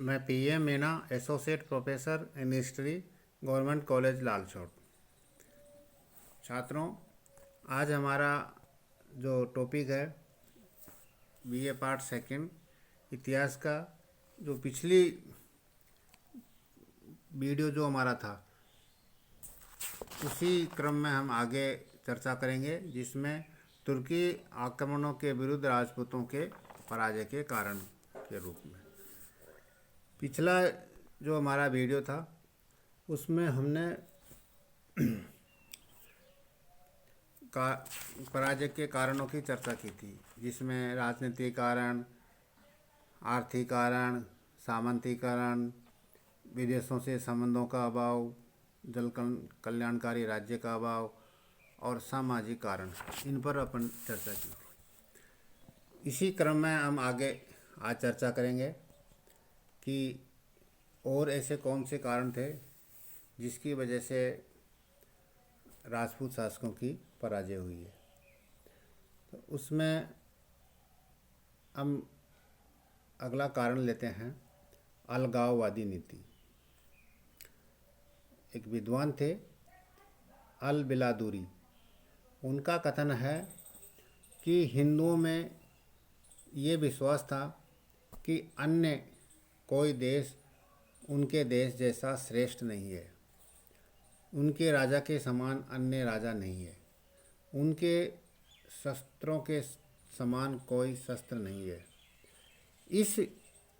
मैं PM Meena, associate professor in history, government college Lalsot. छात्रों, आज हमारा जो टॉपिक है BA पार्ट सेकंड इतिहास का, जो पिछली वीडियो जो हमारा था उसी क्रम में हम आगे चर्चा करेंगे, जिसमें तुर्की आक्रमणों के विरुद्ध राजपूतों के पराजय के कारण के रूप में। पिछला जो हमारा वीडियो था उसमें हमने पराजय के कारणों की चर्चा की थी, जिसमें राजनीतिक कारण, आर्थिक कारण, सामंतीकरण, विदेशों से संबंधों का अभाव, जल कल्याणकारी राज्य का अभाव और सामाजिक कारण, इन पर अपन चर्चा की थी। इसी क्रम में हम आगे आज चर्चा करेंगे कि और ऐसे कौन से कारण थे जिसकी वजह से राजपूत शासकों की पराजय हुई है। तो उसमें हम अगला कारण लेते हैं अलगाववादी नीति। एक विद्वान थे अल बिलादुरी, उनका कथन है कि हिंदुओं में ये विश्वास था कि अन्य कोई देश उनके देश जैसा श्रेष्ठ नहीं है, उनके राजा के समान अन्य राजा नहीं है, उनके शस्त्रों के समान कोई शस्त्र नहीं है। इस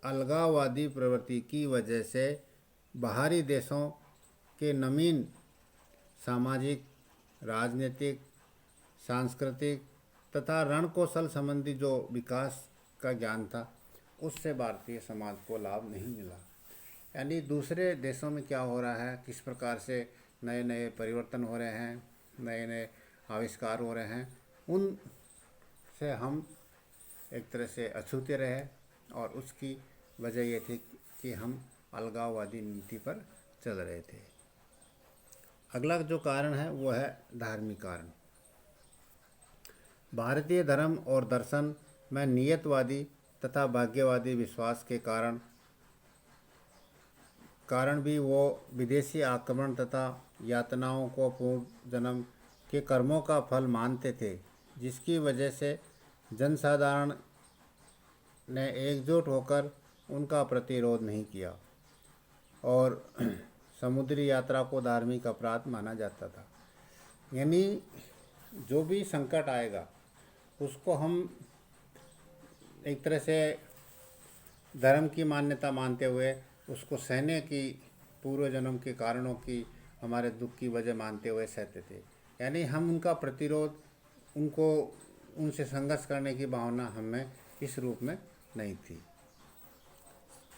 अलगाववादी प्रवृत्ति की वजह से बाहरी देशों के नवीन सामाजिक, राजनीतिक, सांस्कृतिक तथा रणकौशल संबंधी जो विकास का ज्ञान था, उससे भारतीय समाज को लाभ नहीं मिला। यानी दूसरे देशों में क्या हो रहा है, किस प्रकार से नए नए परिवर्तन हो रहे हैं, नए नए आविष्कार हो रहे हैं, उन से हम एक तरह से अछूते रहे, और उसकी वजह ये थी कि हम अलगाववादी नीति पर चल रहे थे। अगला जो कारण है वो है धार्मिक कारण। भारतीय धर्म और दर्शन में नियतवादी तथा भाग्यवादी विश्वास के कारण भी वो विदेशी आक्रमण तथा यातनाओं को पूर्व जन्म के कर्मों का फल मानते थे, जिसकी वजह से जनसाधारण ने एकजुट होकर उनका प्रतिरोध नहीं किया और समुद्री यात्रा को धार्मिक अपराध माना जाता था। यानी जो भी संकट आएगा उसको हम एक तरह से धर्म की मान्यता मानते हुए उसको सहने की, पूर्व जन्म के कारणों की, हमारे दुख की वजह मानते हुए सहते थे। यानी हम उनका प्रतिरोध, उनको उनसे संघर्ष करने की भावना हमें इस रूप में नहीं थी।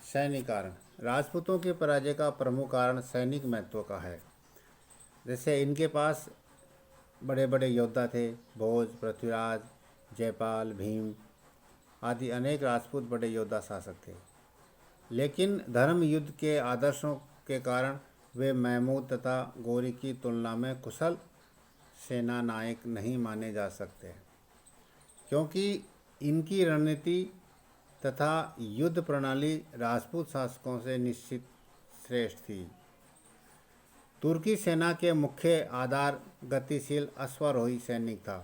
सैनिक कारण। राजपूतों के पराजय का प्रमुख कारण सैनिक महत्व का है। जैसे इनके पास बड़े बड़े योद्धा थे, भोज, पृथ्वीराज, जयपाल, भीम आदि अनेक राजपूत बड़े योद्धा शासक थे, लेकिन धर्म युद्ध के आदर्शों के कारण वे महमूद तथा गौरी की तुलना में कुशल सेना नायक नहीं माने जा सकते, क्योंकि इनकी रणनीति तथा युद्ध प्रणाली राजपूत शासकों से निश्चित श्रेष्ठ थी। तुर्की सेना के मुख्य आधार गतिशील अश्वारोही सैनिक था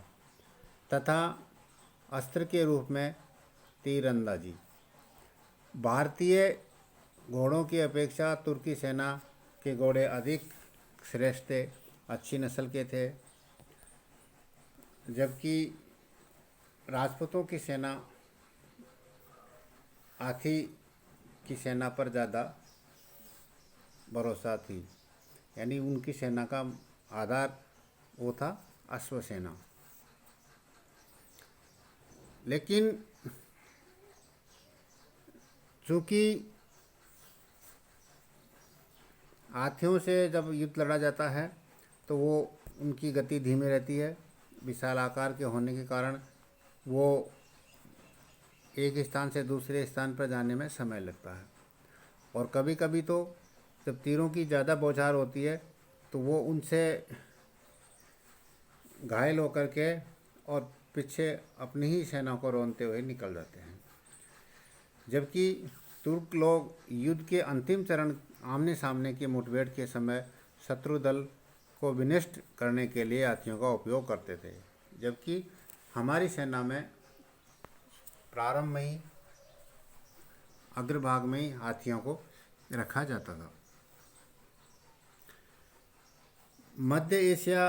तथा अस्त्र के रूप में तीरंदाजी। भारतीय घोड़ों की अपेक्षा तुर्की सेना के घोड़े अधिक श्रेष्ठ थे, अच्छी नस्ल के थे, जबकि राजपूतों की सेना हाथी की सेना पर ज़्यादा भरोसा थी। यानी उनकी सेना का आधार वो था अश्व सेना। लेकिन चूँकि हाथियों से जब युद्ध लड़ा जाता है तो वो उनकी गति धीमी रहती है, विशाल आकार के होने के कारण वो एक स्थान से दूसरे स्थान पर जाने में समय लगता है, और कभी कभी तो जब तीरों की ज़्यादा बौछार होती है तो वो उनसे घायल होकर के और पीछे अपनी ही सेना को रोनते हुए निकल जाते हैं। जबकि तुर्क लोग युद्ध के अंतिम चरण आमने सामने की मुठभेड़ के समय शत्रु दल को विनष्ट करने के लिए हाथियों का उपयोग करते थे, जबकि हमारी सेना में प्रारंभ में ही अग्रभाग में ही हाथियों को रखा जाता था। मध्य एशिया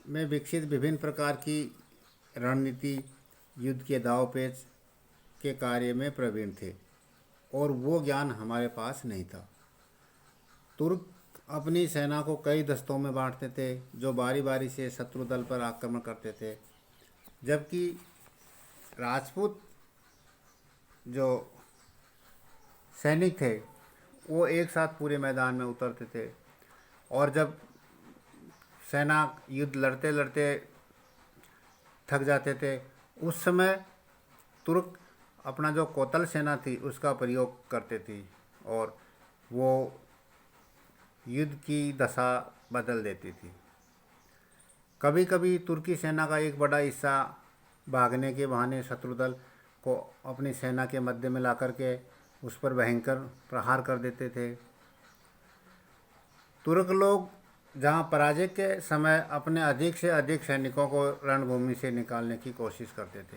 में विकसित विभिन्न प्रकार की रणनीति युद्ध के दांव पेच के कार्य में प्रवीण थे और वो ज्ञान हमारे पास नहीं था। तुर्क अपनी सेना को कई दस्तों में बांटते थे जो बारी बारी से शत्रु दल पर आक्रमण करते थे, जबकि राजपूत जो सैनिक थे वो एक साथ पूरे मैदान में उतरते थे और जब सेना युद्ध लड़ते लड़ते थक जाते थे उस समय तुर्क अपना जो कोतल सेना थी उसका प्रयोग करते थी और वो युद्ध की दशा बदल देती थी। कभी कभी तुर्की सेना का एक बड़ा हिस्सा भागने के बहाने शत्रु दल को अपनी सेना के मध्य में ला करके उस पर भयंकर प्रहार कर देते थे। तुर्क लोग जहां पराजय के समय अपने अधिक से अधिक सैनिकों को रणभूमि से निकालने की कोशिश करते थे,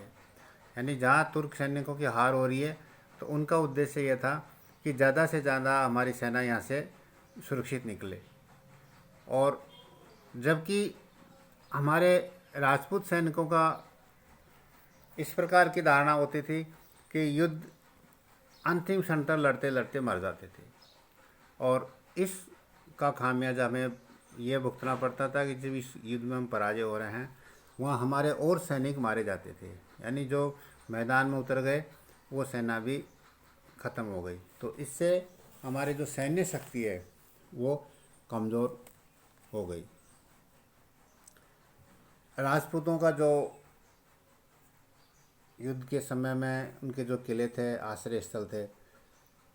यानी जहां तुर्क सैनिकों की हार हो रही है तो उनका उद्देश्य यह था कि ज़्यादा से ज़्यादा हमारी सेना यहाँ से सुरक्षित निकले। और जबकि हमारे राजपूत सैनिकों का इस प्रकार की धारणा होती थी कि युद्ध अंतिम क्षण तक लड़ते लड़ते मर जाते थे और इसका खामियाजा हमें यह भुगतना पड़ता था कि जब इस युद्ध में हम पराजय हो रहे हैं वहाँ हमारे और सैनिक मारे जाते थे, यानी जो मैदान में उतर गए वो सेना भी ख़त्म हो गई। तो इससे हमारी जो सैन्य शक्ति है वो कमज़ोर हो गई। राजपूतों का जो युद्ध के समय में उनके जो किले थे, आश्रय स्थल थे,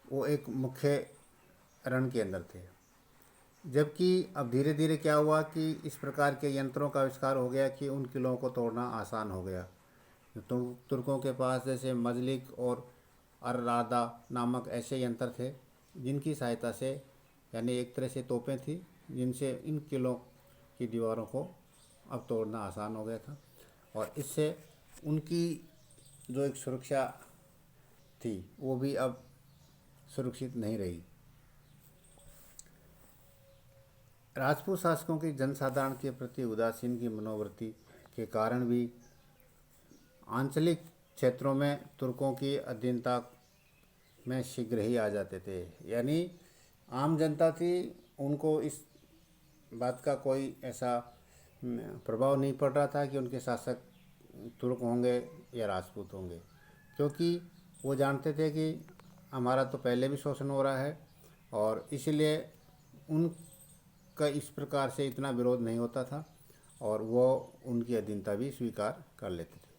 वो एक मुख्य रण के अंदर थे, जबकि अब धीरे धीरे क्या हुआ कि इस प्रकार के यंत्रों का आविष्कार हो गया कि उन किलों को तोड़ना आसान हो गया। तो तुर्कों के पास जैसे मजलिक और अर्रादा नामक ऐसे यंत्र थे जिनकी सहायता से, यानी एक तरह से तोपें थी जिनसे इन किलों की दीवारों को अब तोड़ना आसान हो गया था और इससे उनकी जो एक सुरक्षा थी वो भी अब सुरक्षित नहीं रही। राजपूत शासकों की जनसाधारण के प्रति उदासीन की मनोवृत्ति के कारण भी आंचलिक क्षेत्रों में तुर्कों की अधीनता में शीघ्र ही आ जाते थे, यानी आम जनता थी उनको इस बात का कोई ऐसा प्रभाव नहीं पड़ रहा था कि उनके शासक तुर्क होंगे या राजपूत होंगे, क्योंकि वो जानते थे कि हमारा तो पहले भी शोषण हो रहा है और इसलिए उनका इस प्रकार से इतना विरोध नहीं होता था और वो उनकी अधीनता भी स्वीकार कर लेते थे।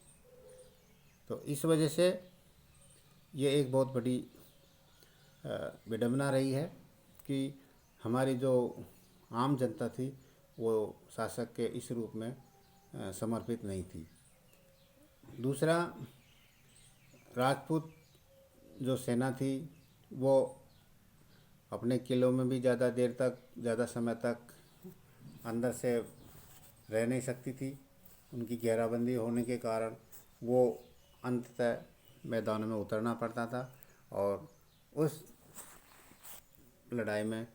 तो इस वजह से ये एक बहुत बड़ी विडंबना रही है कि हमारी जो आम जनता थी वो शासक के इस रूप में समर्पित नहीं थी। दूसरा, राजपूत जो सेना थी वो अपने किलों में भी ज़्यादा देर तक, ज़्यादा समय तक अंदर से रह नहीं सकती थी। उनकी घेराबंदी होने के कारण वो अंततः मैदानों में उतरना पड़ता था और उस लड़ाई में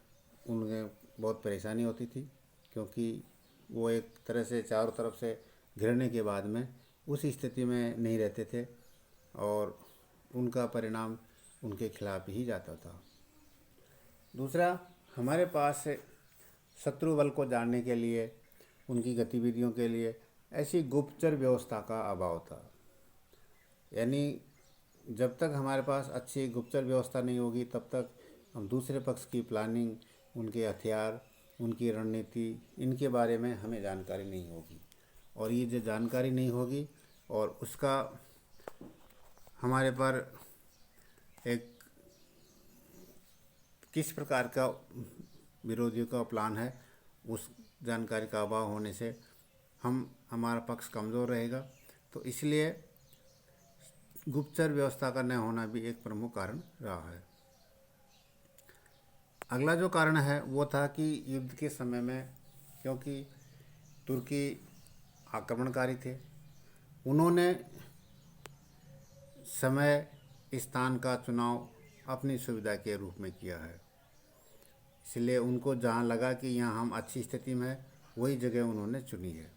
उन्हें बहुत परेशानी होती थी, क्योंकि वो एक तरह से चारों तरफ से घिरने के बाद में उस स्थिति में नहीं रहते थे और उनका परिणाम उनके खिलाफ ही जाता था। दूसरा, हमारे पास शत्रु बल को जानने के लिए, उनकी गतिविधियों के लिए ऐसी गुप्तचर व्यवस्था का अभाव था, यानी जब तक हमारे पास अच्छी गुप्तचर व्यवस्था नहीं होगी तब तक हम दूसरे पक्ष की प्लानिंग, उनके हथियार, उनकी रणनीति, इनके बारे में हमें जानकारी नहीं होगी और ये जो जानकारी नहीं होगी और उसका हमारे पर एक किस प्रकार का विरोधियों का प्लान है, उस जानकारी का अभाव होने से हमारा पक्ष कमज़ोर रहेगा। तो इसलिए गुप्तचर व्यवस्था का न होना भी एक प्रमुख कारण रहा है। अगला जो कारण है वो था कि युद्ध के समय में, क्योंकि तुर्की आक्रमणकारी थे, उन्होंने समय स्थान का चुनाव अपनी सुविधा के रूप में किया है। इसलिए उनको जहाँ लगा कि यहाँ हम अच्छी स्थिति में है, वही जगह उन्होंने चुनी है।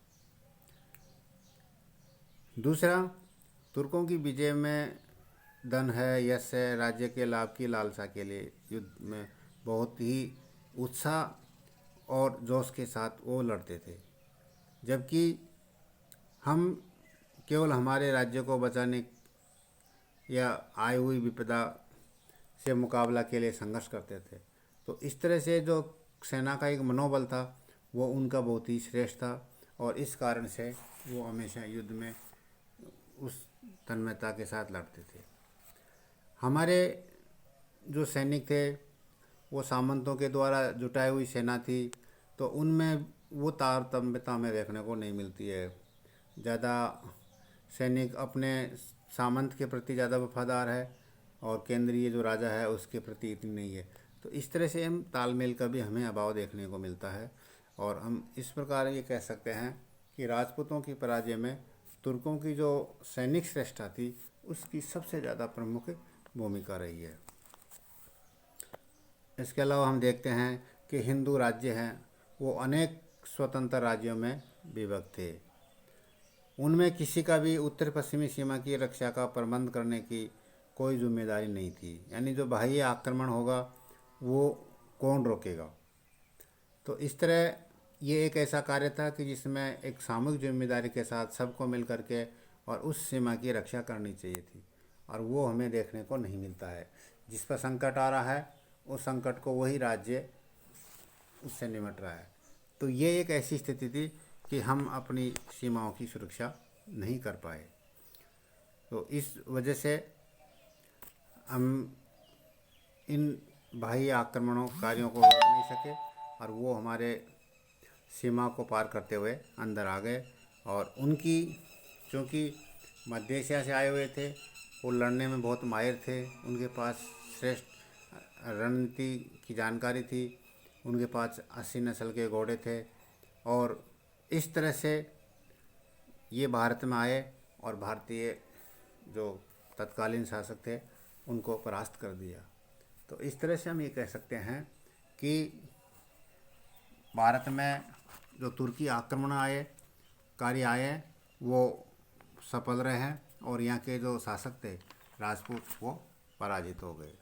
दूसरा, तुर्कों की विजय में धन है, यश है, राज्य के लाभ की लालसा के लिए युद्ध में बहुत ही उत्साह और जोश के साथ वो लड़ते थे, जबकि हम केवल हमारे राज्य को बचाने या आई हुई विपदा से मुकाबला के लिए संघर्ष करते थे। तो इस तरह से जो सेना का एक मनोबल था वो उनका बहुत ही श्रेष्ठ था, और इस कारण से वो हमेशा युद्ध में उस तन्मयता के साथ लड़ते थे। हमारे जो सैनिक थे वो सामंतों के द्वारा जुटाई हुई सेना थी, तो उनमें वो तारतम्यता में देखने को नहीं मिलती है। ज़्यादा सैनिक अपने सामंत के प्रति ज़्यादा वफादार है और केंद्रीय जो राजा है उसके प्रति इतनी नहीं है। तो इस तरह से हम तालमेल का भी हमें अभाव देखने को मिलता है, और हम इस प्रकार ये कह सकते हैं कि राजपूतों की पराजय में तुर्कों की जो सैनिक श्रेष्ठता थी उसकी सबसे ज़्यादा प्रमुख भूमिका रही है। इसके अलावा हम देखते हैं कि हिंदू राज्य हैं वो अनेक स्वतंत्र राज्यों में विभक्त थे। उनमें किसी का भी उत्तर पश्चिमी सीमा की रक्षा का प्रबंध करने की कोई जिम्मेदारी नहीं थी, यानी जो बाह्य आक्रमण होगा वो कौन रोकेगा। तो इस तरह ये एक ऐसा कार्य था कि जिसमें एक सामूहिक जिम्मेदारी के साथ सबको मिल करके और उस सीमा की रक्षा करनी चाहिए थी, और वो हमें देखने को नहीं मिलता है। जिस पर संकट आ रहा है उस संकट को वही राज्य उससे निपट रहा है। तो ये एक ऐसी स्थिति थी कि हम अपनी सीमाओं की सुरक्षा नहीं कर पाए। तो इस वजह से हम इन बाह्य आक्रमणों कार्यों को रोक नहीं सके, और वो हमारे सीमा को पार करते हुए अंदर आ गए। और उनकी, चूँकि मध्य एशिया से आए हुए थे, वो लड़ने में बहुत माहिर थे, उनके पास श्रेष्ठ रणनीति की जानकारी थी, उनके पास 80 नस्ल के घोड़े थे, और इस तरह से ये भारत में आए और भारतीय जो तत्कालीन शासक थे उनको परास्त कर दिया। तो इस तरह से हम ये कह सकते हैं कि भारत में जो तुर्की आक्रमण कार्य आए वो सफल रहे हैं, और यहाँ के जो शासक थे राजपूत वो पराजित हो गए।